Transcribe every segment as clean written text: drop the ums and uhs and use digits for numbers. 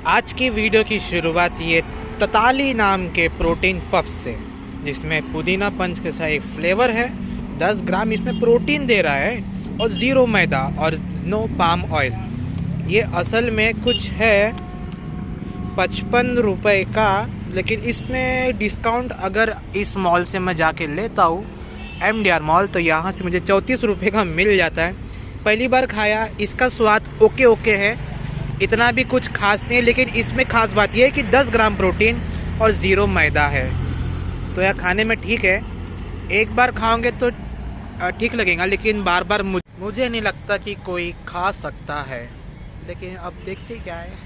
आज की वीडियो की शुरुआत ये तताली नाम के प्रोटीन पफ से, जिसमें पुदीना पंच के साथ एक फ्लेवर है। 10 ग्राम इसमें प्रोटीन दे रहा है और 0 मैदा और नो पाम ऑयल। ये असल में कुछ है 55 रुपये का, लेकिन इसमें डिस्काउंट अगर इस मॉल से मैं जाके लेता हूँ MDR मॉल, तो यहाँ से मुझे 34 रुपये का मिल जाता है। पहली बार खाया, इसका स्वाद ओके है, इतना भी कुछ खास नहीं है, लेकिन इसमें खास बात यह है कि 10 ग्राम प्रोटीन और 0 मैदा है, तो यह खाने में ठीक है। एक बार खाओगे तो ठीक लगेगा, लेकिन बार बार मुझे नहीं लगता कि कोई खा सकता है। लेकिन अब देखते क्या है,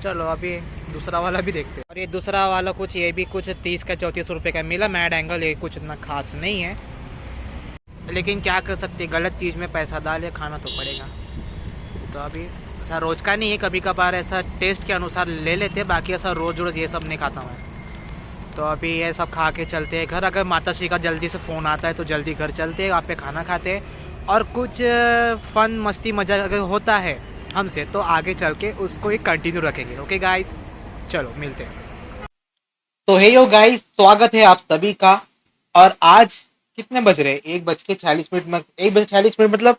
चलो अभी दूसरा वाला भी देखते हैं। और ये दूसरा वाला कुछ ये भी कुछ 30 का 34 रुपये का मिला। मैड एंगल ये कुछ इतना खास नहीं है, लेकिन क्या कर सकते, गलत चीज़ में पैसा डाले, खाना तो पड़ेगा। तो अभी ऐसा रोज़ का नहीं है, कभी कभार ऐसा टेस्ट के अनुसार ले लेते, बाकी ऐसा रोज़ ये सब नहीं खाता मैं। तो अभी ये सब खा के चलते हैं घर। अगर माता श्री का जल्दी से फ़ोन आता है तो जल्दी घर चलते हैं, वहाँ पे खाना खाते हैं, और कुछ फन मस्ती मजा अगर होता है हमसे तो आगे चल के उसको ही कंटिन्यू रखेंगे। ओके गाइस, चलो मिलते हैं। तो हे यो गाइस, स्वागत है आप सभी का। और आज कितने बज रहे हैं? 1:46 में 1:46 मतलब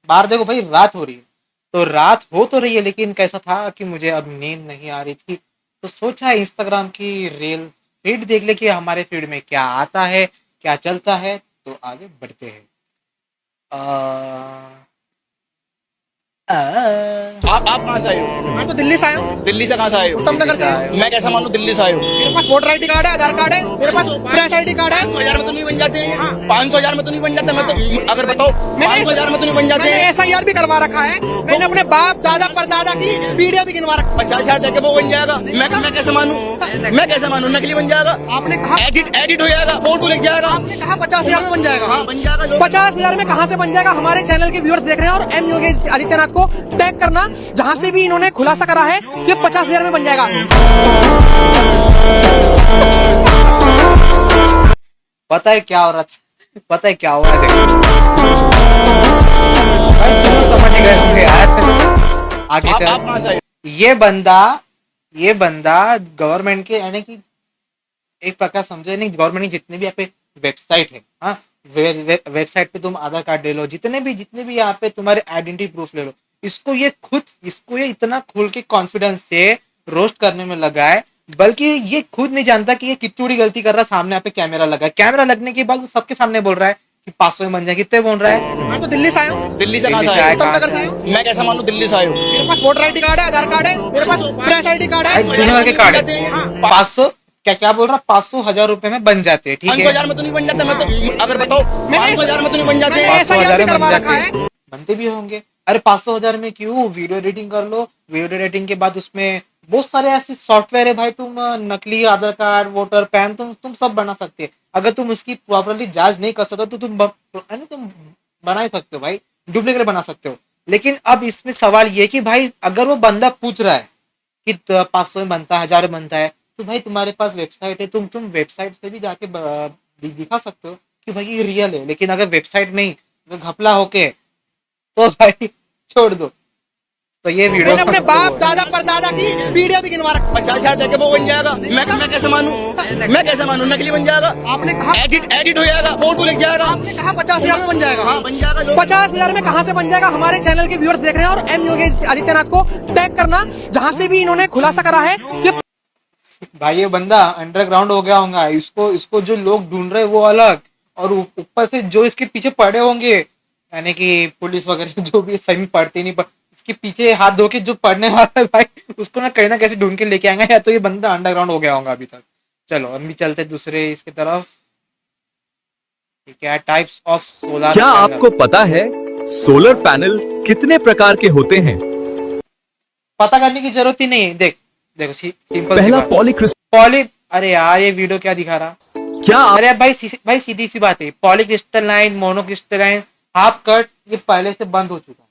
बाहर देखो भाई, रात हो रही है। तो रात हो तो रही है, लेकिन कैसा था कि मुझे अब नींद नहीं आ रही थी, तो सोचा इंस्टाग्राम की रील फीड देख ले कि हमारे फीड में क्या आता है, क्या चलता है। तो आगे बढ़ते हैं। आप कहाँ से आए हो? मैं तो दिल्ली से आया हूँ। दिल्ली से कहाँ से आए हो? उत्तम नगर से। मैं कैसा मानूं दिल्ली से आए हो? मेरे पास वोटर ID कार्ड है, आधार कार्ड है, मेरे पास प्रेस ID कार्ड है। 500,000 में तो नहीं बन जाते हैं। 500,000 में तो नहीं बन जाते। मैं तो अगर बताओ 500,000 में तो नहीं बन जाते मैंने हैं। SIR भी करवा रखा है, मैंने अपने बाप दादा परदादा की पीढ़ियां भी गिनवा रखा। 50,000 देके वो बन जाएगा। मैं कैसे मानूं? मैं कैसे मानूं? नकली बन जाएगा। आपने कहा एडिट हो जाएगा, फोटो लिख जाएगा। आपने कहा 50,000 में बन जाएगा। हाँ बन जाएगा। 50,000 में कहाँ से बन जाएगा? हमारे चैनल के व्यूअर्स देख रहे हैं, और M योगी आदित्यनाथ को टैग करना, जहाँ से भी इन्होंने खुलासा करा है कि 50,000 में बन जाएगा। पता है क्या हो रहा था? पता है क्या हो रहा है? भाई तुम समझ गए होंगे यार। आगे आप चल। कहाँ से आए हो? ये बंदा गवर्नमेंट के, यानी कि एक प्रकार समझे नहीं, गवर्नमेंट की जितने भी यहाँ पे वेबसाइट है, हाँ, वेबसाइट पे तुम आधार कार्ड ले लो, जितने भी यहाँ पे तुम्हारे आइडेंटिटी प्रूफ ले लो, इसको ये इतना खुल के कॉन्फिडेंस से रोस्ट करने में लगा है, बल्कि ये खुद नहीं जानता कि ये कितनी बड़ी गलती कर रहा है। सामने यहाँ पे कैमरा लगा है, कैमरा लगने के बाद वो सबके सामने बोल रहा है कि 500 में बन जाए। कितने बोल रहा है? मैं तो दिल्ली से आया हूँ। दिल्ली से कहाँ से आए हो? उत्तम नगर से आया हूँ। मैं कैसा मानूं दिल्ली से आए हो? मेरे पास वोटर ID कार्ड है, आधार कार्ड है, मेरे पास प्रेस ID कार्ड है। दुनिया भर के कार्ड है। 500 क्या बोल रहा? 500,000 रुपए में बन जाते हैं, ठीक है? 500,000 में तो नहीं बन जाते। मैं तो अगर बताओ 500,000 में तो नहीं बन जाते हैं। 500,000 में करवा बन रखा जाते है। बनते भी होंगे। अरे 500,000 में क्यों? वीडियो एडिटिंग कर लो, वीडियो एडिटिंग के बाद उसमें बहुत सारे ऐसे सॉफ्टवेयर है भाई, तुम नकली आधार कार्ड, वोटर पैन, तुम सब बना सकते हैं। अगर तुम उसकी प्रॉपरली जांच नहीं कर सकते तो तुम बना ही सकते हो भाई, डुप्लीकेट बना सकते हो। लेकिन अब इसमें सवाल ये कि भाई अगर वो बंदा पूछ रहा है कि 500 में बनता है, 1000 में बनता है, तो भाई तुम्हारे पास वेबसाइट है, तुम वेबसाइट से भी जाके दिखा सकते हो कि भाई ये रियल है। लेकिन अगर वेबसाइट में ही घपला होके, तो भाई छोड़ दो। तो ये वीडियो मैंने अपने बाप दादा परदादा की पीढ़ियां भी गिनवा रखा। 50,000 देके वो बन जाएगा। मैं कैसे मानूं? मैं कैसे मानूं? नकली बन जाएगा। आपने कहा एडिट हो जाएगा, फोटो लिख जाएगा। आपने कहा 50,000 में बन जाएगा। हाँ बन जाएगा। 50,000 में कहाँ से बन जाएगा? हमारे चैनल के व्यूअर्स देख रहे हैं, और M योगी आदित्यनाथ को टैग करना, जहाँ से भी इन्होंने खुलासा करा है कि भाई ये बंदा अंडरग्राउंड हो गया होगा। इसको जो लोग ढूंढ रहे हैं वो अलग, और ऊपर से जो इसके पीछे पड़े होंगे, यानी कि पुलिस वगैरह जो भी सही में पढ़ते नहीं, इसके पीछे हाथ धो के जो पढ़ने वाला है भाई, उसको ना कहीं ना कैसे ढूंढ के लेके आएंगे, या तो ये बंदा अंडरग्राउंड हो गया होगा अभी तक। चलो अभी चलते दूसरे इसके तरफ। क्या टाइप्स ऑफ सोलर? क्या आपको पता है सोलर पैनल कितने प्रकार के होते हैं? पता करने की जरूरत ही नहीं है। देखो सिंपल पहला पॉली। अरे यार ये वीडियो क्या दिखा रहा? क्या अरे भाई सीधी सी बात है, पॉलीक्रिस्टलाइन, मोनोक्रिस्टलाइन, हाफ कट, ये पहले से बंद हो चुका है।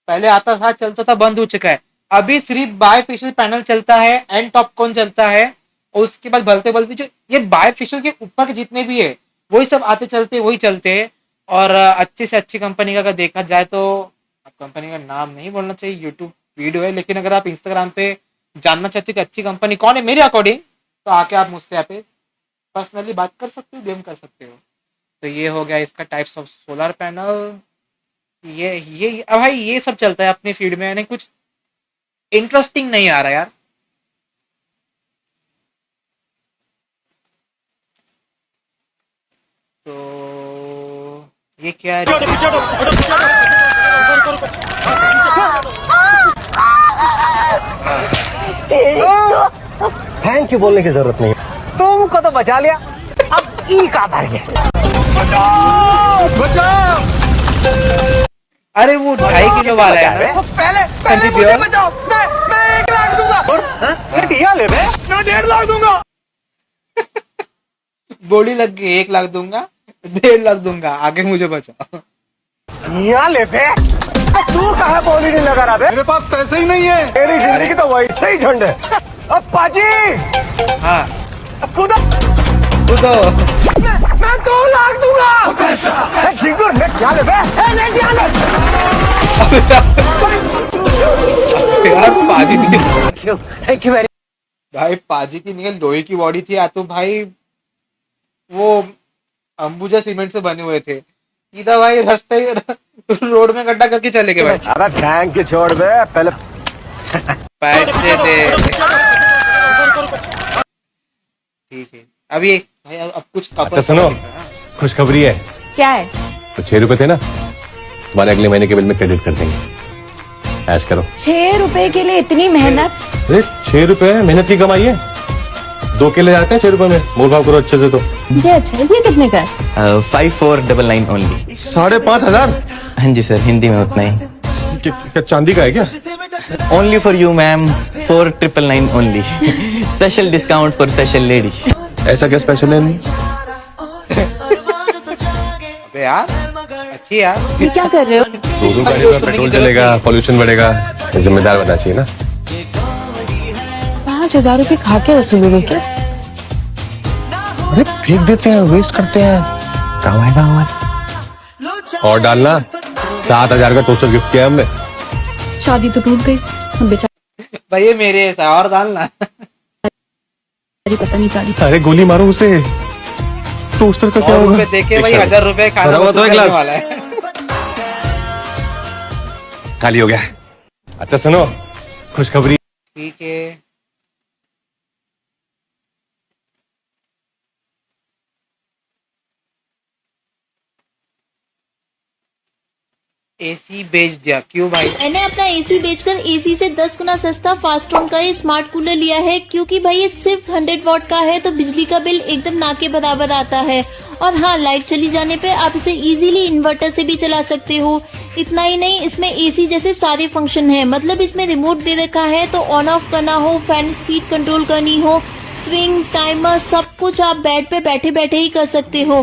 पहले आता था, चलता था, बंद हो चुका है। अभी सिर्फ बायफेशियल पैनल चलता है, एंड टॉप कौन चलता है, और उसके बाद बलते जो ये बायफेशियल के ऊपर के जितने भी है वही सब आते चलते वही चलते हैं। और अच्छी से अच्छी कंपनी का अगर देखा जाए तो, अब कंपनी का नाम नहीं बोलना चाहिए, यूट्यूब वीडियो है, लेकिन अगर आप इंस्टाग्राम पे जानना चाहते हो कि अच्छी कंपनी कौन है मेरे अकॉर्डिंग, तो आके आप मुझसे यहाँ पे पर्सनली बात कर सकते हो, डीएम कर सकते हो। तो ये हो गया इसका टाइप्स ऑफ सोलर पैनल। ये अब भाई ये सब चलता है अपने फील्ड में, यानी कुछ इंटरेस्टिंग नहीं आ रहा यार। तो ये क्या है? थैंक यू बोलने की जरूरत नहीं, तुमको तो बचा लिया, अब ई का भर गया। अरे वो 2.5 किलो वाला है ना, पहले मुझे बचाओ, मैं 1 लाख दूंगा। दिया ले मैं 1.5 लाख दूंगा। बोली लग गई 1 लाख दूंगा, 1.5 लाख दूंगा, आगे मुझे बचाओ। यहाँ ले बे, तू कहाँ बोली नहीं लगा रहा बे? मेरे पास पैसे ही नहीं है, मेरी जिंदगी तो वैसे ही झंड है। अब पाजी, हाँ कूदो कूदो। मैं 2 लाख दूंगा। झिंगुर मैं क्या ले बे? नहीं यहाँ ले। यार पाजी थी थैंक यू वेरी। भाई, पाजी की निकल लोहे की बॉडी थी या तो भाई वो अंबुजा सीमेंट से बने हुए थे। सीधा भाई रास्ते रोड में गड्ढा करके चले गए भाई। अरे थैंक यू छोड़ बे, पहले पैसे दे। ठीक है, अभी भाई अब कुछ अच्छा सुनो, खुशखबरी है। क्या है? तो 6 रुपए थे ना, तुम्हारे अगले महीने के बिल में क्रेडिट कर देंगे। ऐश करो। 6 रुपए के लिए इतनी मेहनत? अरे 6 रुपए मेहनत की कमाई है, 2 केले जाते हैं 6 रुपए में। मोल भाव करो अच्छे से। तो ये अच्छा है। ये कितने का है? 5499 ओनली। 5,500। हाँ जी सर, हिंदी में उतना ही। क्या चांदी का है क्या? Only for you ma'am, 4999 only. Special discount for special lady. ऐसा क्या स्पेशल है? अबे यार अच्छी यार। ये क्या कर रहे हो? 2 गाड़ी में पेट्रोल चलेगा, पॉल्यूशन बढ़ेगा, जिम्मेदार बनना चाहिए ना। 5,000 रुपए खा के वसूलोगे क्या? अरे फेंक देते हैं, वेस्ट करते हैं, काम आएगा हमारे। और डालना, 7,000 का टोस्टर गिफ्ट किया हमने। शादी तो टूट गई, हम बेचारी भाई ये मेरे ऐसा और डालना। पता नहीं चली। अरे गोली मारो उसे, टोस्टर का क्या 100 होगा? रुपए देके भाई 1,000 रुपए खाना बराबर, वसूल 2 करने गिलास। वाला है। खाली हो गया। अच्छा सुनो, खुशखबरी। ठीक है, एसी बेच दिया। क्यों भाई? मैंने अपना एसी बेचकर एसी से 10 गुना सस्ता फास्ट्रॉन का ये स्मार्ट कूलर लिया है, क्योंकि भाई ये सिर्फ 100 वॉट का है तो बिजली का बिल एकदम ना के बराबर आता है। और हाँ, लाइट चली जाने पे आप इसे इजीली इन्वर्टर से भी चला सकते हो। इतना ही नहीं, इसमें एसी जैसे सारे फंक्शन है। मतलब इसमें रिमोट दे रखा है, तो ऑन ऑफ करना हो, फैन स्पीड कंट्रोल करनी हो, स्विंग, टाइमर, सब कुछ आप बेड पे बैठे बैठे ही कर सकते हो।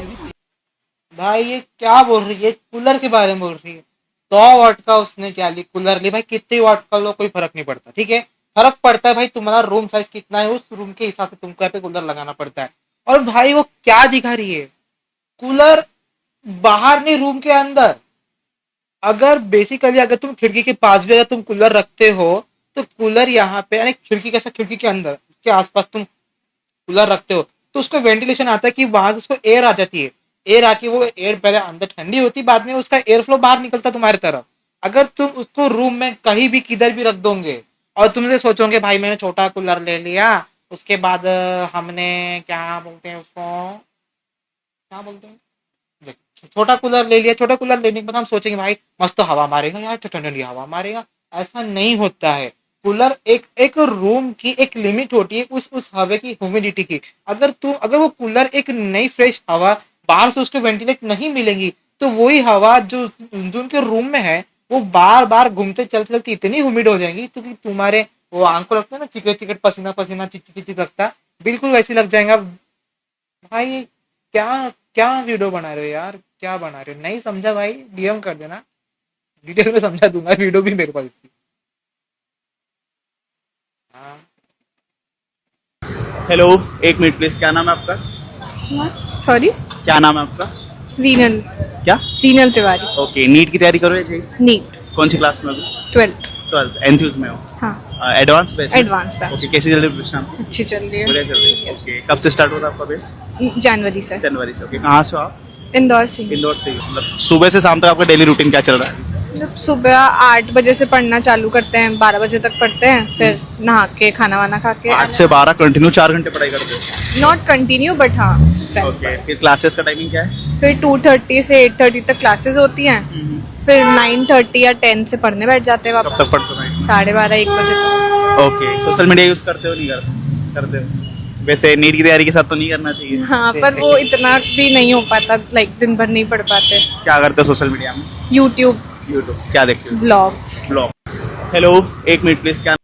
भाई ये क्या बोल रही है? कूलर के बारे में बोल रही है। 100 वाट का उसने क्या ली, कूलर ली। भाई कितने वाट का लो कोई फर्क नहीं पड़ता, ठीक है। फर्क पड़ता है भाई तुम्हारा रूम साइज कितना है, उस रूम के हिसाब से तुमको यहाँ पे कूलर लगाना पड़ता है। और भाई वो क्या दिखा रही है, कूलर बाहर नहीं रूम के अंदर। अगर बेसिकली अगर तुम खिड़की के पास भी अगर तुम कूलर रखते हो तो कूलर यहाँ पे, यानी खिड़की कैसा, खिड़की के अंदर उसके आसपास तुम कूलर रखते हो तो उसको वेंटिलेशन आता है कि बाहर उसको एयर आ जाती है। एयर आके वो एयर पहले अंदर ठंडी होती, बाद में उसका एयर फ्लो बाहर निकलता तुम्हारी तरफ। अगर तुम उसको रूम में कहीं भी किधर भी रख दोगे और तुमसे सोचोगे भाई मैंने छोटा कूलर ले लिया, उसके बाद हमने क्या बोलते हैं उसको, क्या बोलते हैं, छोटा कूलर ले लिया। छोटा कूलर लेने के बाद हम सोचेंगे भाई मस्त हवा मारेगा यार, ठंडी हवा मारेगा। ऐसा नहीं होता है। कूलर एक रूम की एक लिमिट होती है उस हवा की, ह्यूमिडिटी की। अगर वो कूलर एक नई फ्रेश हवा बाहर से उसको वेंटिलेट नहीं मिलेंगी तो वही हवा जो उनके रूम में है वो बार बार घूमते चलते चलते इतनी ह्यूमिड हो जाएंगी तो कि तुम्हारे वो आंखों लगता है ना, चिकट चिकट पसीना पसीना चिट लगता, बिल्कुल वैसे लग जाएगा। भाई क्या क्या वीडियो बना रहे हो यार, क्या बना रहे हो? नहीं समझा भाई, डीएम कर देना, डिटेल में समझा दूंगा। वीडियो भी मेरे पास इसकी। हाँ हेलो, 1 मिनट प्लीज। क्या नाम है आपका? सॉरी, क्या नाम है आपका? रीनल। क्या? रीनल तिवारी। ओके, नीट की तैयारी कर रहे हैं? नीट कौन सी क्लास में अभी? 12th। 12th। एंथ्यूज में हो? हाँ। Advance batch advance batch. Okay, कैसी चल रही है प्रिपरेशन आपकी? अच्छी चल रही बढ़िया चल रही है। ओके, कब से स्टार्ट हो रहा है आपका बैच? जनवरी से। जनवरी से। ओके, कहाँ से हो आप? इंदौर से। इंदौर से। मतलब सुबह से शाम तक आपका डेली रूटीन क्या चल रहा है? मतलब सुबह 8 बजे से पढ़ना चालू करते हैं, 12 बजे तक पढ़ते हैं, फिर नहा के खाना वाना खा के 8 से 12 कंटिन्यू 4 घंटे पढ़ाई करते हो? नॉट कंटिन्यू बट हाँ ओके, फिर क्लासेस का टाइमिंग क्या है? फिर 2:30 से 8:30 तक क्लासेस होती हैं, फिर 9:30 या 10 से पढ़ने बैठ जाते हैं कब वापस तक पढ़ते हो? 12:30 1 बजे तक। ओके, सोशल मीडिया यूज करते हो नहीं करते? करते हो। वैसे नीट की तैयारी के साथ तो नहीं करना चाहिए। हाँ, पर वो इतना भी नहीं हो पाता, लाइक दिन भर नहीं पढ़ पाते। क्या करते हो सोशल मीडिया में? यूट्यूब, क्या देखते हो? ब्लॉग्स। ब्लॉग। हेलो, एक मिनट प्लीज। क्या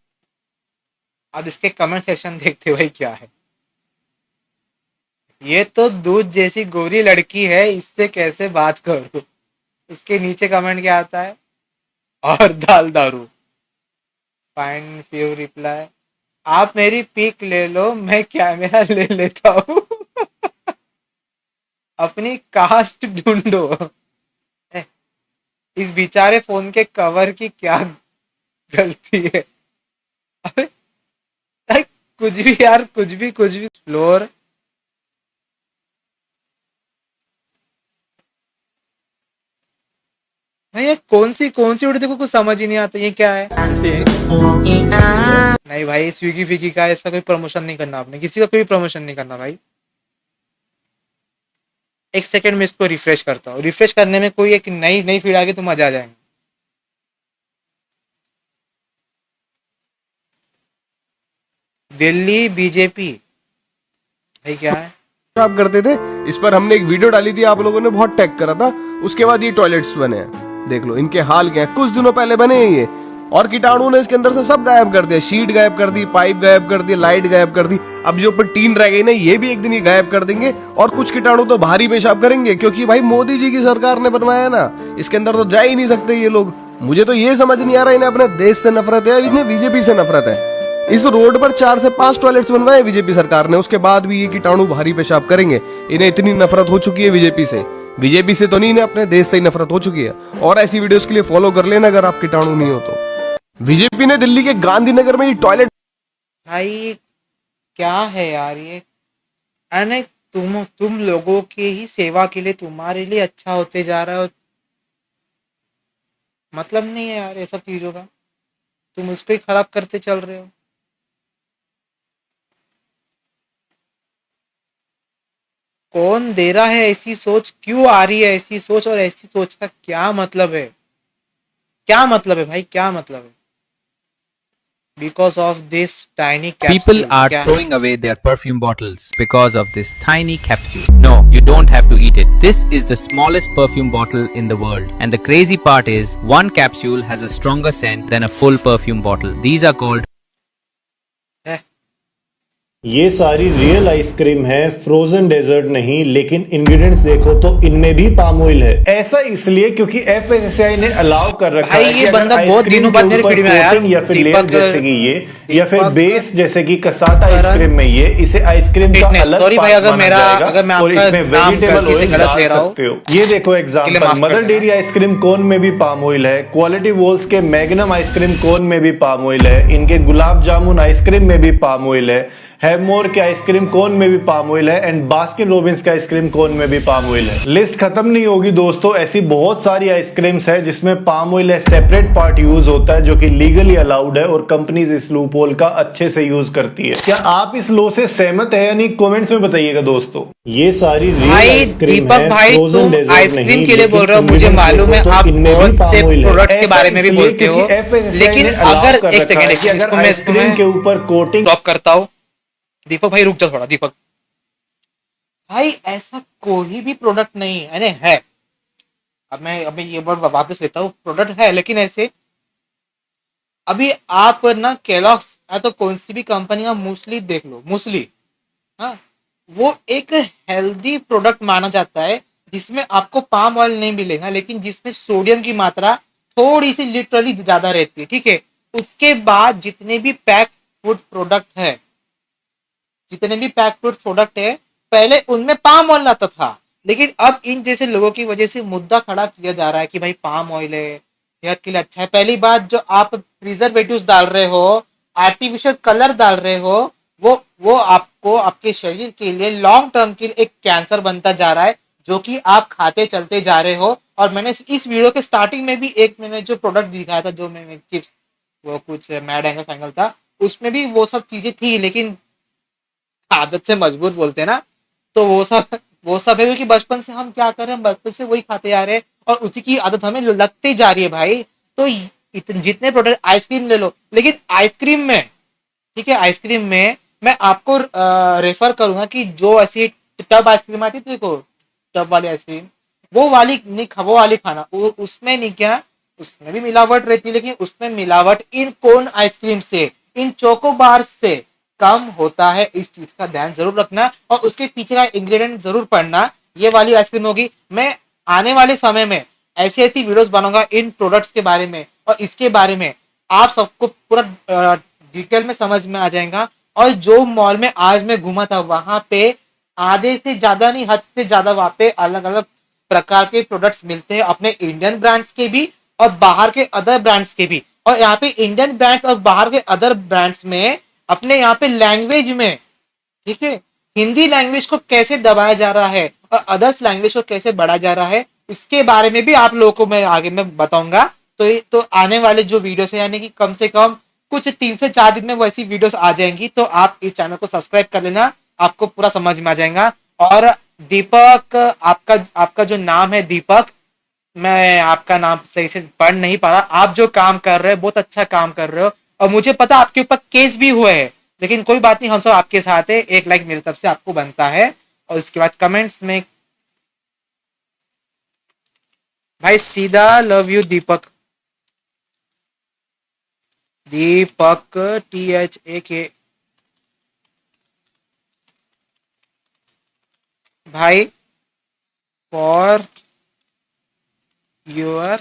अब इसके कमेंट सेक्शन देखते भाई क्या है। ये तो दूध जैसी गोरी लड़की है, इससे कैसे बात करूं। इसके नीचे कमेंट क्या आता है? और दाल दारू। फाइंड फ्यू रिप्लाई, आप मेरी पिक ले लो, मैं कैमरा ले लेता हूँ। अपनी कास्ट ढूंढो। इस बेचारे फोन के कवर की क्या गलती है? अबे कुछ भी यार, कुछ भी फ्लोर। भाई ये कौन सी वीडियो देखो, कुछ समझ ही नहीं आता ये क्या है। नहीं भाई, स्विगी फिगी का इसका कोई प्रमोशन नहीं करना, आपने किसी का कोई प्रमोशन नहीं करना भाई। एक सेकंड में इसको रिफ्रेश करता हूँ। रिफ्रेश करने में कोई एक नई फीड आ गई तो मजा आ जाएंगे। दिल्ली बीजेपी भाई क्या है? आप करते थे, इस पर हमने एक वीडियो डाली थी, आप लोगों ने बहुत टैग करा था। उसके बाद ये टॉयलेट्स बने हैं, देख लो इनके हाल क्या है। कुछ दिनों पहले बने हैं ये, और कीटाणु ने इसके अंदर से सब गायब कर दिया। शीट गायब कर दी, पाइप गायब कर दी, लाइट गायब कर दी। अब जो ऊपर टीन रह गई ना, ये भी एक दिन ये गायब कर देंगे। और कुछ कीटाणु तो भारी पेशाब करेंगे, क्योंकि भाई मोदी जी की सरकार ने बनवाया है ना, इसके अंदर तो जा ही नहीं सकते ये लोग। मुझे तो ये समझ नहीं आ रहा, इन्हें अपने देश से नफरत है, इन्हें बीजेपी से नफरत है। इस रोड पर 4 से 5 टॉयलेट्स बनवाए बीजेपी सरकार ने, उसके बाद भी ये कीटाणु भारी पेशाब करेंगे। इन्हें इतनी नफरत हो चुकी है बीजेपी से तो नहीं, इन्हें अपने देश से ही नफरत हो चुकी है। और ऐसी वीडियोस के लिए फॉलो कर लेना अगर आप कीटाणु नहीं हो तो। बीजेपी ने दिल्ली के गांधीनगर में ये टॉयलेट, भाई क्या है यार ये? अरे तुम लोगों के ही सेवा के लिए, तुम्हारे लिए अच्छा होते जा रहा है, मतलब नहीं है यार ये सब चीजों का। तुम उसको ही खराब करते चल रहे हो। कौन दे रहा है ऐसी सोच? क्यों आ रही है ऐसी सोच? और ऐसी सोच का क्या मतलब है? क्या मतलब है भाई, क्या मतलब है? Because of this tiny capsule. People are throwing away their perfume bottles because of this tiny capsule. No, you don't have to eat it. This is the smallest perfume bottle in the world. And the crazy part is, one capsule has a stronger scent than a full perfume bottle. These are called ये सारी real ice cream है, frozen desert नहीं। लेकिन ingredients देखो तो इनमें भी palm oil है। ऐसा इसलिए क्योंकि एफएसएसआई ने अलाउ कर रखा है कि ये बंदा बहुत दिनों बाद मेरे वीडियो में आया, या फिर लेयर जैसे कि ये, या फिर बेस जैसे कि कसाटा आइसक्रीम में ये, इसे आइसक्रीम का अलग सॉरी भाई, अगर मैं और इसमें वेजिटेबल ऑयल डाल सकते हो। ये देखो example, mother dairy ice cream cone में भी पाम ऑयल है, क्वालिटी वॉल्स के मैग्नम आइसक्रीम कोन में भी पाम ऑयल है, इनके गुलाब जामुन आइसक्रीम में भी पाम ऑयल है, हैवमोर के आइसक्रीम कोन में भी पाम ऑयल है, एंड बास्किन रॉबिन्स के आइसक्रीम कोन में भी पाम ऑयल है। लिस्ट खत्म नहीं होगी दोस्तों, ऐसी बहुत सारी आइसक्रीम्स है जिसमें पाम ऑयल है सेपरेट पार्ट यूज होता है, जो कि लीगली अलाउड है और कंपनीज इस लूप होल का अच्छे से यूज करती है। क्या आप इस लॉ से सहमत है या नहीं, कमेंट्स में बताइएगा दोस्तों। ये सारी रियल आइसक्रीम है, फ्रोजन डेजर्ट आइसक्रीम के लिए बोल रहे हो, मुझे मालूम है आप बहुत से प्रोडक्ट्स के बारे में भी बोलते हो, लेकिन अगर एक सेकंड मैं आइसक्रीम के ऊपर कोटिंग स्टॉप करता हूँ। दीपक भाई रुक जाओ थोड़ा। दीपक भाई ऐसा कोई भी प्रोडक्ट नहीं है। अब मैं ये वर्ड वापस लेता हूँ, प्रोडक्ट है लेकिन ऐसे अभी आप ना केलॉग्स या तो कौन सी भी कंपनी का मूसली देख लो, मूसली, हाँ, वो एक हेल्दी प्रोडक्ट माना जाता है जिसमें आपको पाम ऑयल नहीं मिलेगा, लेकिन जिसमें सोडियम की मात्रा थोड़ी सी लिटरली ज्यादा रहती है, ठीक है। उसके बाद जितने भी पैक फूड प्रोडक्ट है, पहले उनमें पाम ऑयल आता था, लेकिन अब इन जैसे लोगों की वजह से मुद्दा खड़ा किया जा रहा है कि भाई पाम ऑयल है, सेहत के लिए अच्छा है। पहली बात, जो आप प्रिजर्वेटिव्स डाल रहे हो, आर्टिफिशियल कलर डाल रहे हो, वो आपको आपके शरीर के लिए लॉन्ग टर्म के लिए एक कैंसर बनता जा रहा है, जो कि आप खाते चलते जा रहे हो। और मैंने इस वीडियो के स्टार्टिंग में भी एक मैंने जो प्रोडक्ट दिखाया था, जो मैंने चिप्स, वो कुछ मैड एंगल फैंगल था, उसमें भी वो सब चीजें थी, लेकिन आदत से मजबूत बोलते हैं ना, तो वो सब है, क्योंकि बचपन से हम क्या कर रहे हैं, बचपन से वही खाते आ रहे हैं और उसी की आदत हमें लगती जा रही है भाई। तो जितने प्रोडक्ट, आइसक्रीम ले लो, लेकिन आइसक्रीम में, ठीक है, आइसक्रीम में मैं आपको रेफर करूंगा कि जो ऐसी टब आइसक्रीम आती थी, देखो टब वाली आइसक्रीम, वो वाली नहीं, वो वाली खाना, उसमें नहीं, क्या उसमें भी मिलावट रहती है, लेकिन उसमें मिलावट इन कोन आइसक्रीम से, इन चोकोबार से कम होता है। इस चीज का ध्यान जरूर रखना और उसके पीछे का इंग्रेडिएंट जरूर पढ़ना। ये वाली आइसक्रीम होगी। मैं आने वाले समय में ऐसी ऐसी वीडियोस बनाऊंगा इन प्रोडक्ट्स के बारे में और इसके बारे में, आप सबको पूरा डिटेल में समझ में आ जाएगा। और जो मॉल में आज मैं घूमा था, वहां पे आधे से ज्यादा नहीं, हद से ज्यादा वहां पे अलग अलग प्रकार के प्रोडक्ट्स मिलते हैं, अपने इंडियन ब्रांड्स के भी और बाहर के अदर ब्रांड्स के भी। और यहाँ पे इंडियन ब्रांड्स और बाहर के अदर ब्रांड्स में अपने यहाँ पे लैंग्वेज में, ठीक है, हिंदी लैंग्वेज को कैसे दबाया जा रहा है और अदर्स लैंग्वेज को कैसे बढ़ाया जा रहा है, इसके बारे में भी आप लोगों को मैं आगे में बताऊंगा। तो आने वाले जो वीडियोस है, यानी कि कम से कम कुछ 3 से 4 दिन में वैसी वीडियोस आ जाएंगी, तो आप इस चैनल को सब्सक्राइब कर लेना, आपको पूरा समझ में आ जाएगा। और दीपक, आपका जो नाम है दीपक, मैं आपका नाम सही से पढ़ नहीं पा रहा। आप जो काम कर रहे हो बहुत अच्छा काम कर रहे हो और मुझे पता आपके ऊपर केस भी हुए हैं, लेकिन कोई बात नहीं, हम सब आपके साथ है। एक लाइक मेरी तरफ से आपको बनता है। और उसके बाद कमेंट्स में भाई सीधा love you Deepak, Deepak THAK भाई, फॉर योर,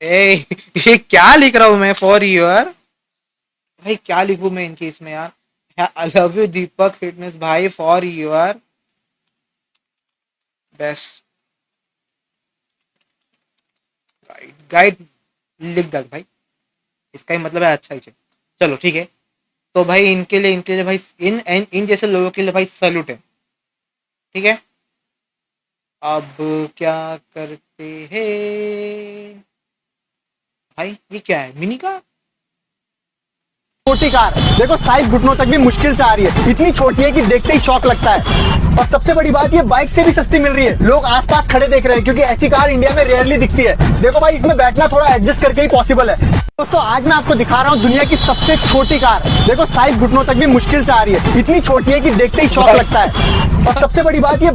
ये क्या लिख रहा हूं मैं, फॉर योर, भाई क्या लिखूं मैं इनके इसमें यार। I love you Deepak fitness भाई, फॉर योर बेस्ट गाइड लिख दे भाई, इसका ही मतलब है अच्छा ही। चलो ठीक है, तो भाई इनके लिए भाई, इन जैसे लोगों के लिए भाई सैल्यूट है, ठीक है। अब क्या करते हैं भाई, ये क्या है, मिनी का छोटी कार देखो, साइज घुटनों तक भी मुश्किल से आ रही है, इतनी छोटी है कि देखते ही शौक लगता है। और सबसे बड़ी बात, ये बाइक से भी सस्ती मिल रही है। लोग आसपास खड़े देख रहे हैं, क्योंकि ऐसी कार इंडिया में रेयरली दिखती है। देखो भाई, इसमें बैठना थोड़ा एडजस्ट करके ही पॉसिबल है। दोस्तों आज मैं आपको दिखा रहा हूँ दुनिया की सबसे छोटी कार। देखो साइज घुटनों तक भी मुश्किल से आ रही है, इतनी छोटी है कि देखते ही शौक लगता है। और सबसे बड़ी बात, ये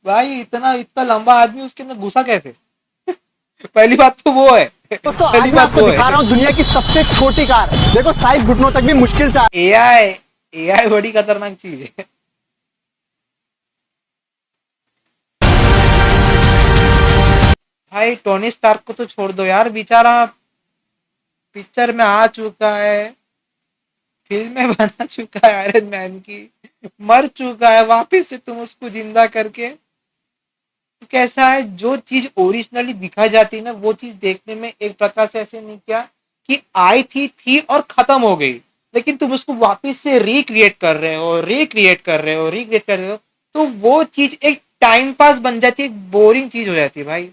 भाई इतना लंबा आदमी, उसके अंदर घुसा कैसे? पहली बात तो वो है। दोस्तों आज मैं आपको दिखा रहा हूँ दुनिया की सबसे छोटी कार। देखो साइज घुटनों तक भी मुश्किल से। एआई बड़ी खतरनाक चीज है भाई। टोनी स्टार्क को तो छोड़ दो यार, बेचारा पिक्चर में आ चुका है, फिल्में बना चुका है आयरन मैन की, मर चुका है, वापिस से तुम उसको जिंदा करके। कैसा है, जो चीज ओरिजिनली दिखाई जाती है ना, वो चीज देखने में एक प्रकार से ऐसे नहीं क्या कि आई थी और खत्म हो गई, लेकिन तुम उसको वापस से रिक्रिएट कर रहे हो, तो वो चीज एक टाइम पास बन जाती है, एक बोरिंग चीज हो जाती है भाई।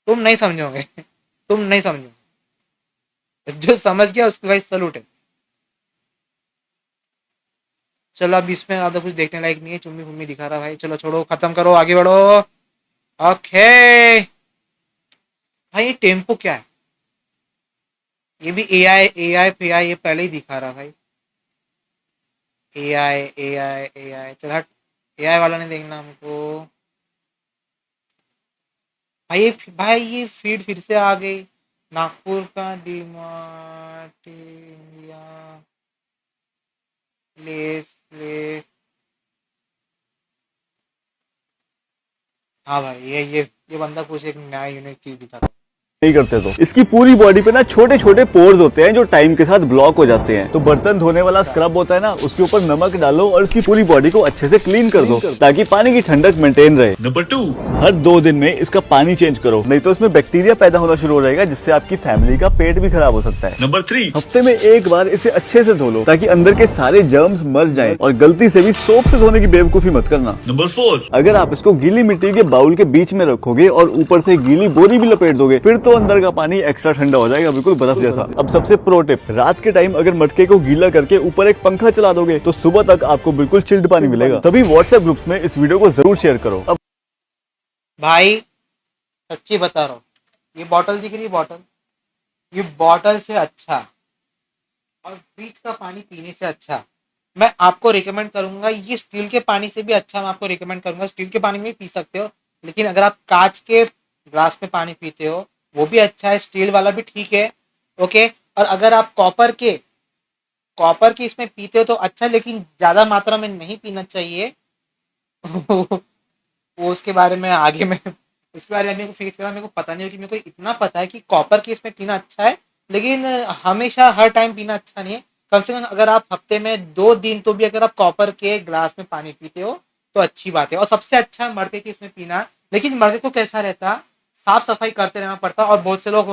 तुम नहीं समझोगे जो समझ गया उसके भाई सलूट है। चलो अब इसमें ज्यादा कुछ देखने लायक नहीं है, चुम्मी फुम्मी दिखा रहा भाई। चलो छोड़ो, खत्म करो, आगे बढ़ो। ओके भाई, ये टेम्पो क्या है? ये भी एआई ये पहले ही दिखा रहा भाई। एआई चल हट, एआई वाला नहीं देखना हमको भाई। ये फीड फिर से आ गई, नागपुर का डीमार्ट इंडिया लेस। हाँ भाई, ये बंदा कुछ एक नया यूनिक चीज दिखा रहा है। नहीं करते तो इसकी पूरी बॉडी पे ना छोटे छोटे पोर्स होते हैं जो टाइम के साथ ब्लॉक हो जाते हैं। तो बर्तन धोने वाला स्क्रब होता है ना, उसके ऊपर नमक डालो और उसकी पूरी बॉडी को अच्छे से क्लीन कर दो ताकि पानी की ठंडक मेंटेन रहे। नंबर 2, हर 2 दिन में इसका पानी चेंज करो, नहीं तो इसमें बैक्टीरिया पैदा होना शुरू हो जाएगा जिससे आपकी फैमिली का पेट भी खराब हो सकता है। नंबर 3, हफ्ते में एक बार इसे अच्छे से धो लो ताकि अंदर के सारे जर्म्स मर जाएं और गलती से भी सोप से धोने की बेवकूफी मत करना। नंबर 4, अगर आप इसको गीली मिट्टी के बाउल के बीच में रखोगे और ऊपर से गीली बोरी भी लपेट दोगे फिर तो अंदर का पानी एक्स्ट्रा ठंडा हो जाएगा, बिल्कुल बर्फ जैसा। अब सबसे प्रो टिप, रात के टाइम अगर मटके को गीला करके ऊपर एक पंखा चला दोगे तो सुबह तक आपको बिल्कुल चिल्ड पानी मिलेगा। सभी व्हाट्सएप ग्रुप्स में इस वीडियो को जरूर शेयर करो। अब भाई सच्ची बता रहा हूँ, ये बॉटल दिख रही है, बॉटल, ये बॉटल से अच्छा और फ्रिज का पानी पीने से अच्छा मैं आपको रिकमेंड करूंगा, ये स्टील के पानी से भी अच्छा मैं आपको रिकमेंड करूंगा। स्टील के पानी में भी पी सकते हो, लेकिन अगर आप कांच के ग्लास में पानी पीते हो वो भी अच्छा है, स्टील वाला भी ठीक है, ओके। और अगर आप कॉपर के इसमें पीते हो तो अच्छा, लेकिन ज़्यादा मात्रा में नहीं पीना चाहिए। वो उसके बारे में आगे में उसके बारे में मेरे को पता नहीं है, कि मेरे को इतना पता है कि कॉपर के इसमें पीना अच्छा है, लेकिन हमेशा हर टाइम पीना अच्छा नहीं है। कम से कम अगर आप हफ्ते में 2 दिन तो भी अगर आप कॉपर के ग्लास में पानी पीते हो तो अच्छी बात है। और सबसे अच्छा मड़के के इसमें पीना, लेकिन मड़के को कैसा रहता, साफ सफाई करते रहना पड़ता, और बहुत से लोग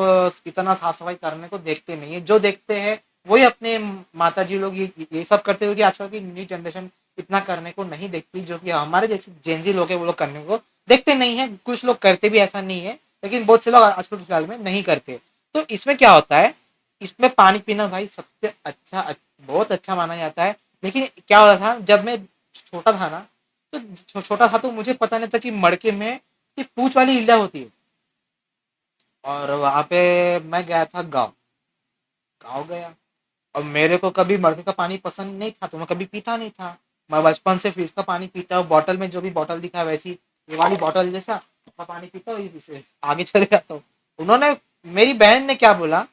इतना साफ सफाई करने को देखते नहीं है। जो देखते हैं वही अपने माता जी लोग ये सब करते हुए कि आजकल की न्यू जनरेशन इतना करने को नहीं देखती, जो कि हमारे जैसे जेनजी लोग हैं वो लोग करने को देखते नहीं है। कुछ लोग करते भी, ऐसा नहीं है, लेकिन बहुत से लोग आजकल फिलहाल में नहीं करते। तो इसमें क्या होता है, इसमें पानी पीना भाई सबसे अच्छा, बहुत अच्छा माना जाता है। लेकिन क्या हो रहा था, जब मैं छोटा था ना, तो मुझे पता नहीं था कि मड़के में सिर्फ पूंछ वाली इल्ला होती है। और वहाँ पे मैं गया था गाँव गया, और मेरे को कभी मड़के का पानी पसंद नहीं था, तो मैं कभी पीता नहीं था। मैं बचपन से फ्रिज का पानी पीता हूँ, बॉटल में जो भी बॉटल दिखा वैसी, ये वाली बॉटल जैसा पानी पीता हूँ, इससे आगे चले जाता हूँ। उन्होंने, मेरी बहन ने क्या बोला,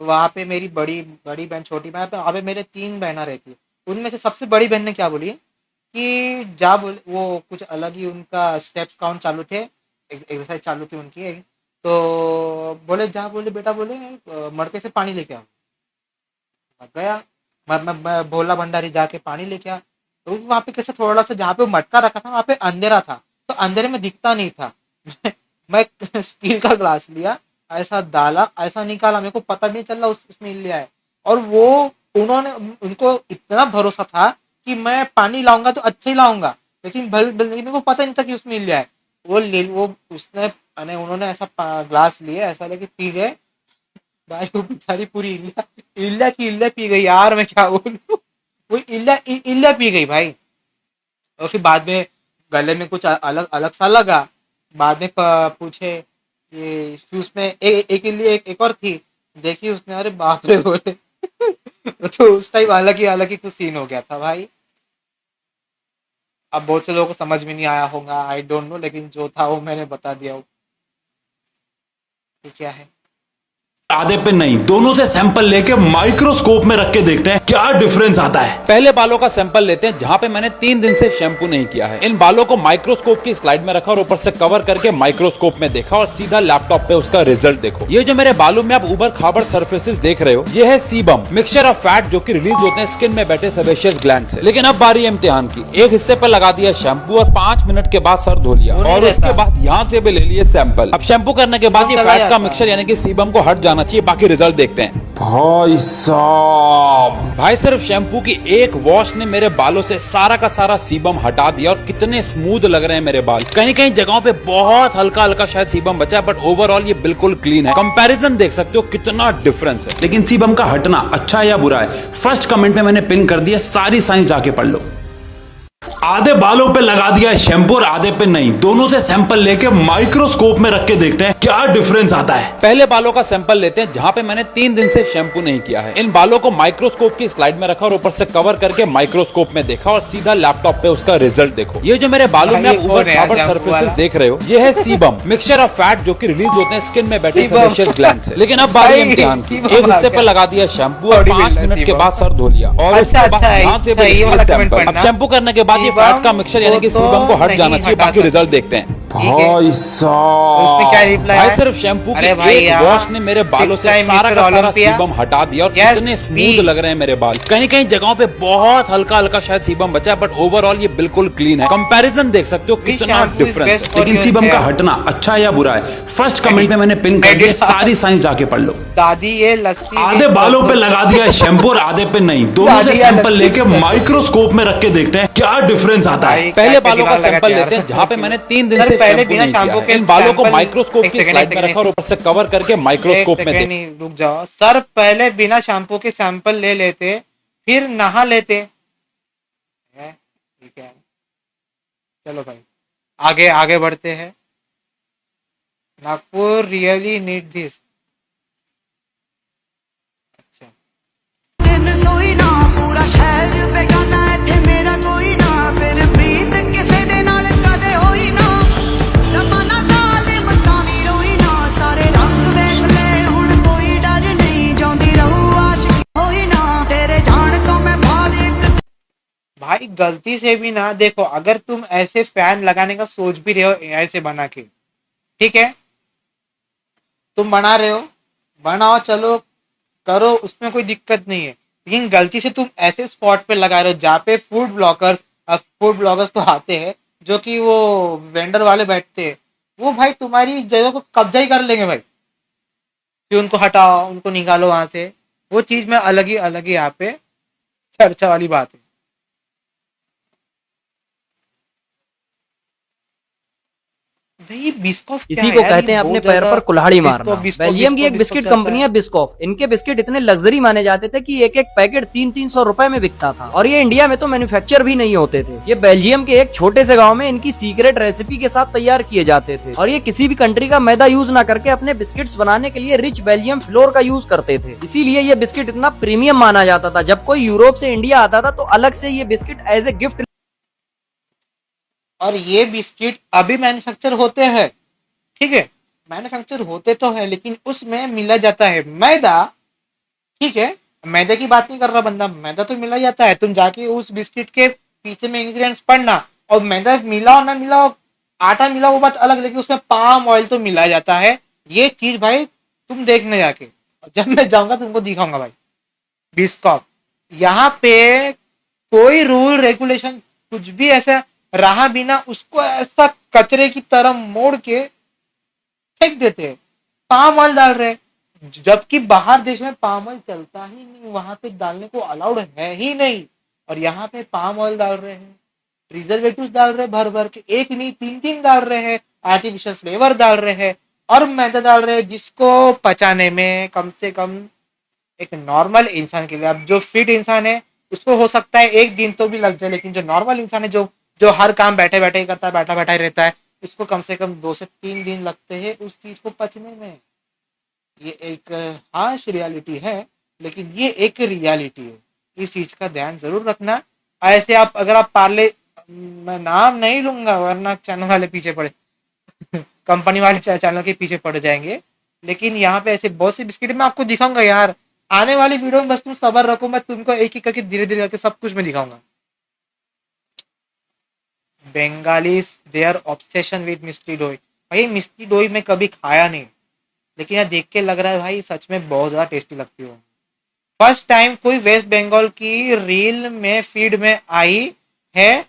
वहाँ पे मेरी बड़ी बहन, छोटी बहन, वहाँ पे मेरे 3 बहना रहती है। उनमें से सबसे बड़ी बहन ने क्या बोली कि जा बोले, वो कुछ अलग ही उनका स्टेप्स काउंट चालू थे, एक्सरसाइज चालू थी उनकी, तो बोले जा बोले बेटा बोले मड़के से पानी लेके आओ। गया मैं भोला भंडारी जाके पानी लेके आया। तो वहाँ पे कैसे थोड़ा सा, जहाँ पे मटका रखा था वहाँ पे अंधेरा था, तो अंधेरे में दिखता नहीं था। मैं स्टील का ग्लास लिया, ऐसा डाला, ऐसा निकाला, मेरे को पता भी नहीं चला उसमें लिया है। और वो उनको इतना भरोसा था कि मैं पानी लाऊंगा तो अच्छा ही लाऊंगा, लेकिन मेरे को पता नहीं था कि उसमें लिया है। उन्होंने ऐसा ग्लास लिया, ऐसा लेके पी गए भाई। वो बेचारी पूरी इल्ला पी गई यार, मैं क्या बोलूं, वो इल्ला पी गई भाई। और फिर बाद में गले में कुछ अलग सा लगा, बाद में पूछे ये उसमें एक और थी, देखी उसने, अरे बाप रे बोले। तो उस टाइम अलग ही कुछ सीन हो गया था भाई। अब बहुत से लोगों को समझ में नहीं आया होगा, आई डोंट नो, लेकिन जो था वो मैंने बता दिया। वो क्या है, आधे पे नहीं, दोनों से सैंपल लेके माइक्रोस्कोप में रख के देखते हैं क्या डिफरेंस आता है। पहले बालों का सैंपल लेते हैं जहां पे मैंने 3 दिन से शैम्पू नहीं किया है। इन बालों को माइक्रोस्कोप की स्लाइड में रखा और ऊपर से कवर करके माइक्रोस्कोप में देखा, और सीधा लैपटॉप पे उसका रिजल्ट देखो। ये जो मेरे बालों में आप उबर खाबर सरफेसेस देख रहे हो, ये है सीबम, मिक्सचर ऑफ फैट जो कि रिलीज होते हैं स्किन में बैठे सेबेशियस ग्लैंड से। लेकिन अब बारी है इम्तिहान की। एक हिस्से पे लगा दिया शैम्पू और 5 मिनट के बाद सर धो लिया, और उसके बाद यहाँ से भी ले लिए सैंपल। अब शैम्पू करने के बाद ये फैट का मिक्सचर यानी कि सीबम को हट जाना चाहिए, बाकी रिजल्ट देखते हैं। भाई साहब, भाई सिर्फ शैम्पू की एक वॉश ने मेरे बालों से सारा का सारा सीबम हटा दिया, और कितने स्मूथ लग रहे हैं मेरे बाल। कहीं कहीं जगहों पे बहुत हल्का हल्का शायद सीबम बचा है, बट ओवरऑल ये बिल्कुल क्लीन है। कंपैरिजन देख सकते हो कितना डिफरेंस है। लेकिन सीबम का हटना अच्छा है या बुरा है, फर्स्ट कमेंट में मैंने पिन कर दिया, सारी साइंस जाके पढ़ लो। आधे बालों पे लगा दिया है शैम्पू और आधे पे नहीं, दोनों से सैंपल लेके माइक्रोस्कोप में रख के देखते हैं क्या डिफरेंस आता है। पहले बालों का सैंपल लेते हैं जहां पे मैंने 3 दिन से शैम्पू नहीं किया है। इन बालों को माइक्रोस्कोप की स्लाइड में रखा और ऊपर से कवर करके माइक्रोस्कोप में देखा, और सीधा लैपटॉप पे उसका रिजल्ट देखो। ये जो मेरे बालों में आप उबर खाबर सरफेसेस देख रहे हो, ये है सीबम, मिक्सचर ऑफ फैट जो कि रिलीज होते हैं स्किन में बैठे सेबेशियस ग्लैंड से। लेकिन अब बारी इम्तिहान की। एक हिस्से पे लगा दिया शैम्पू और 5 मिनट के बाद सर धो लिया, और उसके बाद यहाँ से भी सैंपल। अब शैम्पू करने के बाद ये फैट का मिक्सचर यानी कि सीबम को हट जाना चाहिए, बाकी रिजल्ट देखते हैं। भाई साहब उसमें क्या रिप्लाई भाई है? सिर्फ शैम्पू अरे के भाई एक यार, वॉश ने मेरे बालों से Six time सारा Mr. का सारा Olympia. सीबम हटा दिया और Yes, कितने स्मूथ me. लग रहे हैं मेरे बाल। कहीं कहीं जगहों पे बहुत हल्का हल्का शायद सीबम बचा है, बट ओवरऑल ये बिल्कुल क्लीन है। कंपैरिजन देख सकते हो कितना shampoo is डिफरेंस best है। for लेकिन your सीबम का hair. हटना अच्छा है या बुरा है, फर्स्ट कमेंट में मैंने पिन कर दिया, सारी साइंस जाके पढ़ लो। दादी ये लस्सी आधे with बालों पे सरसों- लगा दिया है शैम्पू और आधे पे नहीं, दोनों से दादी या सैंपल लस्सी लेके with सरसों। माइक्रोस्कोप में रख के देखते हैं क्या डिफरेंस आता है। भाई, पहले क्या बालों का दिमाग लगाते सैंपल यार। लेते हैं जहां पे मैंने 3 दिन सर, से पहले शैम्पू बिना नहीं किया शैम्पू है। के इन बालों को सैंपल- माइक्रोस्कोप एक की सेकंड, स्लाइड एक में रखा और सेकंड, ऊपर से कवर करके माइक्रोस्कोप में देखते। नहीं, रुक जाओ सर, पहले बिना शैम्पू के सैंपल ले लेते फिर नहा लेते हैं। ठीक है, चलो भाई आगे आगे बढ़ते हैं। Nagpur really need this. सोई ना पूरा शहर बेगाना इत्थे मेरा कोई ना फिर प्रीत किसे दे नाल कदे होई ना ज़माना ज़ालिम तावी रोई ना सारे रंग वेख ले हुण कोई डर नहीं जांदी रहू आशिकी होई ना तेरे जान तो मैं बाद एक भाई गलती से भी ना देखो, अगर तुम ऐसे फैन लगाने का सोच भी रहे हो एआई से बना के, ठीक है, तुम बना रहे हो, बनाओ, चलो करो, उसमें कोई दिक्कत नहीं है। लेकिन गलती से तुम ऐसे स्पॉट पे लगा रहे हो जहाँ पे फूड ब्लॉगर्स तो आते हैं, जो कि वो वेंडर वाले बैठते हैं, वो भाई तुम्हारी जगह को कब्जा ही कर लेंगे भाई। फिर उनको हटाओ, उनको निकालो वहां से, वो चीज में अलग ही यहाँ पे चर्चा वाली बात है। भाई बिस्कॉफ क्या इसी है को यार, कहते ये हैं अपने बहुत पैर ज्यादा पर कुल्हाड़ी मारना। बिस्कॉफ, बिस्कॉफ, बेल्जियम की एक बिस्कॉफ, बिस्किट बिस्कॉफ कंपनी चलता है बिस्कॉफ। इनके बिस्किट इतने लग्जरी माने जाते थे कि एक एक पैकेट 300-300 रुपए में बिकता था और ये इंडिया में तो मैन्युफैक्चर भी नहीं होते थे। ये बेल्जियम के एक छोटे से गाँव में इनकी सीक्रेट रेसिपी के साथ तैयार किए जाते थे और ये किसी भी कंट्री का मैदा यूज न करके अपने बिस्किट्स बनाने के लिए रिच बेल्जियम फ्लोर का यूज करते थे। इसीलिए ये बिस्किट इतना प्रीमियम माना जाता था। जब कोई यूरोप से इंडिया आता था तो अलग से ये बिस्किट एज ए गिफ्ट। और ये बिस्किट अभी मैन्युफैक्चर होते हैं, ठीक है, मैन्युफैक्चर होते तो है, लेकिन उसमें मिला जाता है मैदा। ठीक है, मैदे की बात नहीं कर रहा बंदा, मैदा तो मिला जाता है। तुम जाके उस बिस्किट के पीछे में इंग्रेडिएंट्स पढ़ना, और मैदा मिलाओ ना मिलाओ, आटा मिलाओ वो बात अलग, लेकिन उसमें पाम ऑयल तो मिला जाता है। ये चीज भाई तुम देखने जाके, जब मैं जाऊंगा तुमको दिखाऊंगा भाई बिस्कॉफ। यहाँ पे कोई रूल रेगुलेशन कुछ भी ऐसा रहा बिना, उसको ऐसा कचरे की तरह मोड़ के फेंक देते हैं। पाम ऑयल डाल रहे हैं, जबकि बाहर देश में पाम ऑयल चलता ही नहीं, वहां पे डालने को अलाउड है ही नहीं, और यहाँ पे पाम ऑयल डाल रहे हैं, प्रिजर्वेटिव्स डाल रहे हैं भर भर के, एक नहीं 3-3 डाल रहे हैं, आर्टिफिशियल फ्लेवर डाल रहे हैं, और मैदा डाल रहे हैं, जिसको पचाने में कम से कम एक नॉर्मल इंसान के लिए, अब जो फिट इंसान है उसको हो सकता है एक दिन तो भी लग जाए, लेकिन जो नॉर्मल इंसान है, जो हर काम बैठे बैठे ही करता है, बैठा बैठा ही रहता है, इसको कम से कम 2 से 3 दिन लगते हैं उस चीज को पचने में। ये एक हार्श रियलिटी है, लेकिन ये एक रियलिटी है, इस चीज का ध्यान जरूर रखना। ऐसे आप अगर आप पार्ले, मैं नाम नहीं लूंगा वरना चैनल वाले पीछे पड़े कंपनी वाले चैनल के पीछे पड़ जाएंगे, लेकिन यहाँ पे ऐसे बहुत से बिस्किट मैं आपको दिखाऊंगा यार आने वाली वीडियो में। बस तुम सब्र रखो, मैं तुमको एक एक करके धीरे धीरे करके सब कुछ मैं दिखाऊंगा। बेंगालीज देयर ऑब्सेशन विद मिस्टी डोई। भाई मिस्टी डोई मैं कभी खाया नहीं, लेकिन यहाँ देख के लग रहा है भाई सच में बहुत ज्यादा टेस्टी लगती हो। फर्स्ट टाइम कोई वेस्ट बंगाल की रील में फीड में आई है,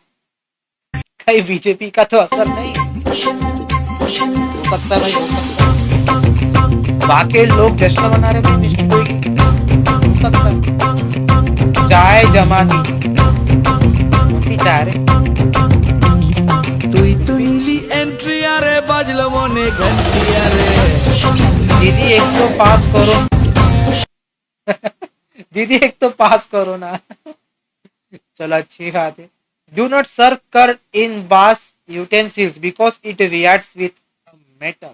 कहीं बीजेपी का तो असर नहीं हो सकता भाई, हो सकता बाकी लोग जश्न मना रहे भाई मिस्टी डोई, हो सकता है। चाय जमा दी चाय रे एंट्री आरे बाजलो मोने घंटी आरे दीदी एक तो पास करो दीदी एक तो पास करो ना चलो अच्छी बात है। डू नॉट सर्व कर्ड इन बास utensils because it reacts with metal.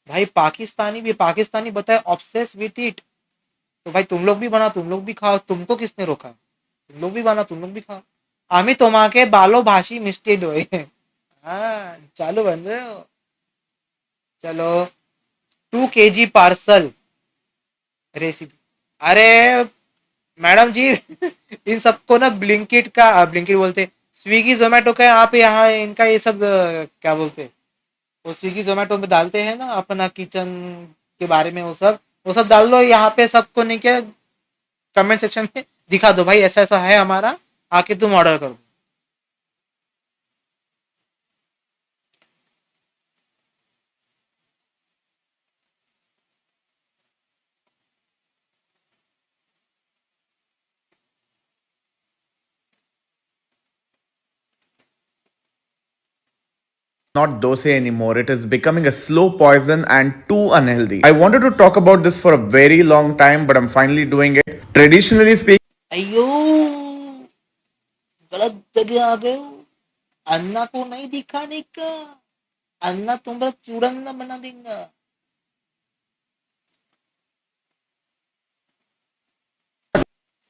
भाई पाकिस्तानी बताए ऑब्सेस विथ इट, तो भाई तुम लोग भी बना, तुम लोग भी खाओ, तुमको किसने रोका? तुम लोग भी बना, तुम लोग भी खाओ। आमी तुम्हाके बालो भाषी मिस्टेड हुए हाँ चालू बन रहे हो। चलो 2 kg पार्सल रेसिपी। अरे मैडम जी इन सबको ना ब्लिंकिट बोलते स्विगी जोमेटो का आप यहाँ इनका ये सब क्या बोलते हैं, वो स्विगी जोमेटो में डालते हैं ना अपना किचन के बारे में, वो सब डाल दो यहाँ पे सबको, नहीं क्या कमेंट सेक्शन में दिखा दो भाई ऐसा ऐसा है हमारा, आके तुम ऑर्डर करो। Not dosa anymore. It is becoming a slow poison and too unhealthy. I wanted to talk about this for a very long time, but I'm finally doing it. Traditionally speaking, अयो गलत जगह आ गए हो, अन्ना को नहीं दिखाने का, अन्ना तुम्हारा चूड़न्ना बना देगा।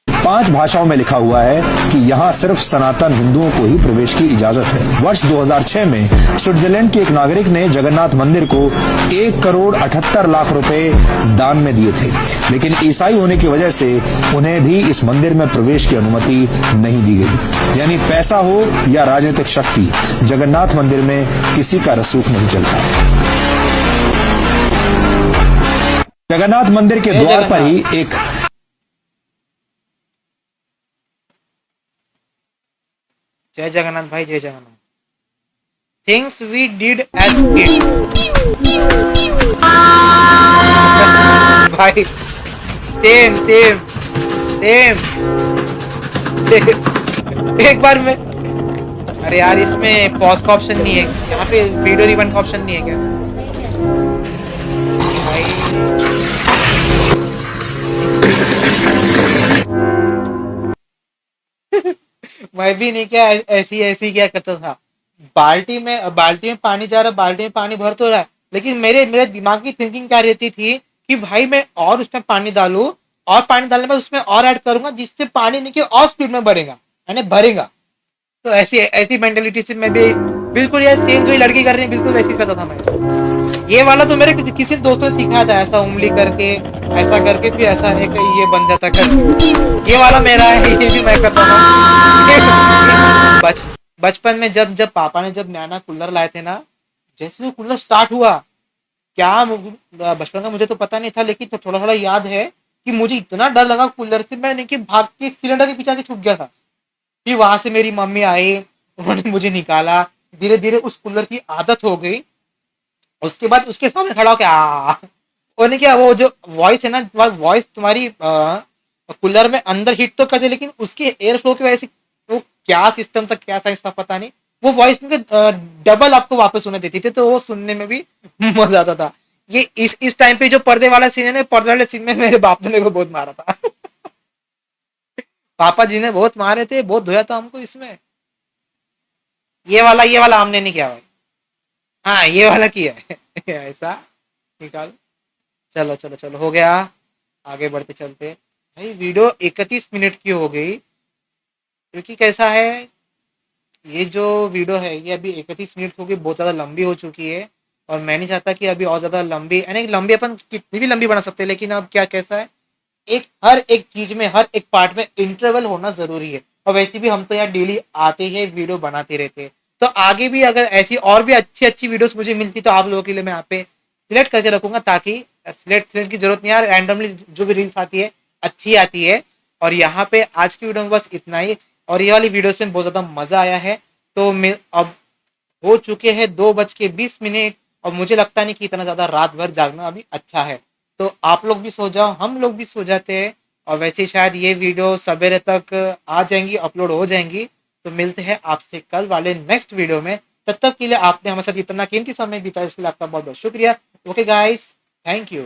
5 भाषाओं में लिखा हुआ है कि यहाँ सिर्फ सनातन हिंदुओं को ही प्रवेश की इजाजत है। वर्ष 2006 में स्विट्जरलैंड के एक नागरिक ने जगन्नाथ मंदिर को 1,78,00,000 रुपए दान में दिए थे, लेकिन ईसाई होने की वजह से उन्हें भी इस मंदिर में प्रवेश की अनुमति नहीं दी गई। यानी पैसा हो या राजनीतिक शक्ति, जगन्नाथ मंदिर में किसी का रसूख नहीं चलता। जगन्नाथ मंदिर के द्वार पर ही एक जय जगन्नाथ भाई, जय Jagannath. Things we did as kids भाई, सेम सेम सेम सेम। एक बार में, अरे यार इसमें पॉज का ऑप्शन नहीं है यहाँ पे, वीडियो रिवन का ऑप्शन नहीं है क्या मैं भी नहीं क्या ऐसी क्या करता था, बाल्टी में पानी जा रहा, बाल्टी में पानी भर तो रहा है, लेकिन मेरे दिमाग की थिंकिंग क्या रहती थी कि भाई मैं और उसमें पानी डालूं, और पानी डालने में उसमें और ऐड करूंगा जिससे पानी नहीं और स्पीड में बढ़ेगा, यानी भरेगा। तो ऐसी मेंटेलिटी से मैं भी बिल्कुल यार सेम जो लड़की कर रही है बिल्कुल वैसे करता था मैं। ये वाला तो मेरे किसी दोस्तों ने सिखाया था, ऐसा उंगली करके ऐसा करके फिर ऐसा है कि ये बन जाता कर, ये वाला मेरा है, ये भी मैं करता था। बचपन में जब पापा ने जब नया कूलर लाए थे ना, जैसे वो कूलर स्टार्ट हुआ, क्या बचपन का मुझे तो पता नहीं था, लेकिन तो थोड़ा थोड़ा याद है कि मुझे इतना डर लगा कूलर से, मैंने कि भाग के सिलेंडर के पीछे आके छुप गया था। फिर वहां से मेरी मम्मी आई, उन्होंने मुझे निकाला, धीरे धीरे उस कूलर की आदत हो गई। उसके बाद उसके सामने खड़ा होकर उन्हें क्या, वो जो वॉइस है ना, वॉइस तुम्हारी कूलर में अंदर हिट तो करते, लेकिन उसके एयर फ्लो की वजह से वो क्या सिस्टम था, क्या साइंस था पता नहीं, वो वॉइस में डबल आपको वापस सुनने देती थी, तो वो सुनने में भी मजा आता था। ये इस टाइम पे जो पर्दे वाला सीन है ना, पर्दे वाले सीन में मेरे बाप ने मेरे को बहुत मारा था पापा जी ने बहुत मारे थे, बहुत धोया था हमको इसमें। ये वाला हमने नहीं किया भाई, हाँ ये वाला किया है ऐसा निकाल। चलो चलो चलो हो गया, आगे बढ़ते चलते भाई। वीडियो 31 मिनट की हो गई, क्योंकि कैसा है ये जो वीडियो है ये अभी 31 मिनट की हो गई, बहुत ज़्यादा लंबी हो चुकी है, और मैं नहीं चाहता कि अभी और ज़्यादा लंबी, यानी लंबी अपन कितनी भी लंबी बना सकते हैं, लेकिन अब क्या कैसा है, हर एक चीज़ में हर एक पार्ट में इंटरवल होना ज़रूरी है। और वैसे भी हम तो यार डेली आते ही वीडियो बनाते रहते हैं, तो आगे भी अगर ऐसी और भी अच्छी वीडियोस मुझे मिलती तो आप लोगों के लिए मैं यहाँ पे सिलेक्ट करके रखूंगा, ताकि सिलेक्ट की जरूरत नहीं यार, रैंडमली जो भी रील्स आती है अच्छी आती है। और यहाँ पे आज की वीडियो में बस इतना ही, और ये वाली वीडियोस में बहुत ज़्यादा मज़ा आया है। तो अब हो चुके हैं 2:20, और मुझे लगता नहीं कि इतना ज़्यादा रात भर जागना अभी अच्छा है, तो आप लोग भी सो जाओ, हम लोग भी सो जाते हैं। और वैसे ही शायद ये वीडियो सवेरे तक आ जाएंगी, अपलोड हो जाएंगी। तो मिलते हैं आपसे कल वाले नेक्स्ट वीडियो में, तब तक के लिए आपने हमारे साथ इतना कीमती समय बिताया इसके लिए आपका बहुत बहुत शुक्रिया। Okay guys, thank you.